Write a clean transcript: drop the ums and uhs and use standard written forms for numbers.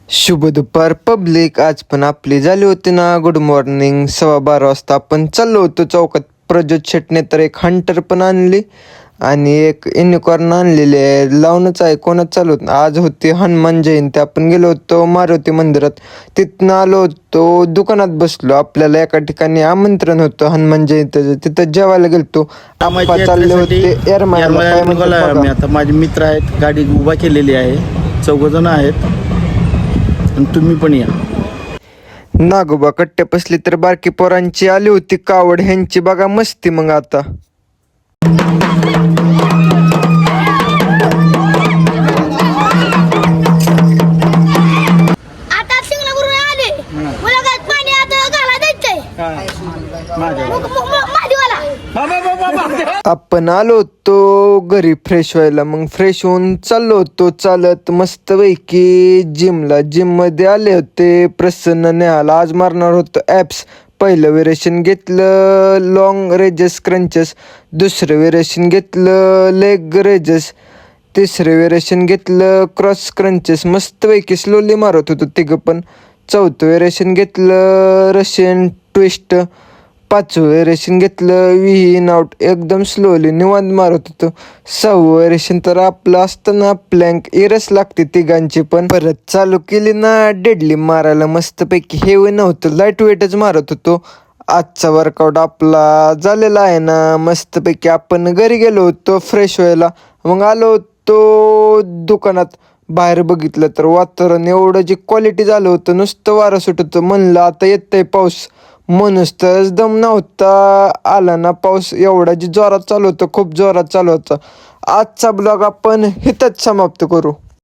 शुभ दुपार पब्लिक. आज पण आपली झाली होती ना गुड मॉर्निंग. 12:15 वाजता आपण चाललो होतो चौकात. प्रज्योत शेटने तर एक हंटर पण आणली आणि एक युनिकॉर्न आणलेली आहे. लावूनच आहे, कोणच चालू होत. आज होती हनुमान जयंती. आपण गेलो होतो मारुती मंदिरात. तिथनं आलो होतो, दुकानात बसलो. आपल्याला एका ठिकाणी आमंत्रण होतं हनुमान जयंतीचं, तिथं जेवायला गेलतो. आप्पा चालले होते एरमाळ्याला. काय म्हणतात मी बघा. आता माझे मित्र आहेत, गाडी उभा केलेली आहे, 4 जण आहेत आणि तुम्ही पण या. नागोबा कट्टे बसली तर बारकी पोरांची आली होती कावड. ह्यांची बघा मस्ती. मग आता आपण आलो होतो घरी फ्रेश व्हायला. मग फ्रेश होऊन चाललो होतो चालत मस्तपैकी जिमला. जिममध्ये आले होते प्रसन्न नेहाला. आज मारणार होतं ॲप्स. पहिलं वेरिएशन घेतलं लॉंग रेजेस क्रंचेस, दुसरं वेरिएशन घेतलं लेग रेजेस, तिसरं वेरिएशन घेतलं क्रॉस क्रंचेस. मस्तपैकी स्लोली मारत होतो तिघं पण. चौथं वेरिएशन घेतलं रशियन ट्विस्ट, 5वं वेरिएशन घेतलं व्ही इन आउट. एकदम स्लोली निवांत मारत होतो. 6वं वेरिएशन तर आपलं असतं ना प्लँक, इरस लागते तिघांची पण. परत चालू केली ना डेडली मारायला मस्तपैकी. हेवी नव्हतं, लाईट वेटच मारत होतो. आजचा वर्कआउट आपला झालेला आहे ना मस्तपैकी. आपण घरी गेलो होतो फ्रेश व्हायला. मग आलो होतो दुकानात. बाहेर बघितलं तर वातावरण एवढं जे क्वालिटी झालं होतं, नुसतं वारं सुटत होतं. म्हणलं आता येतंय पाऊस. म्हणूनच तर दम नव्हता आला ना पाऊस. एवढा जी जोरात चालू होतं, खूप जोरात चालू होतं. आजचा ब्लॉग आपण इथंच समाप्त करू.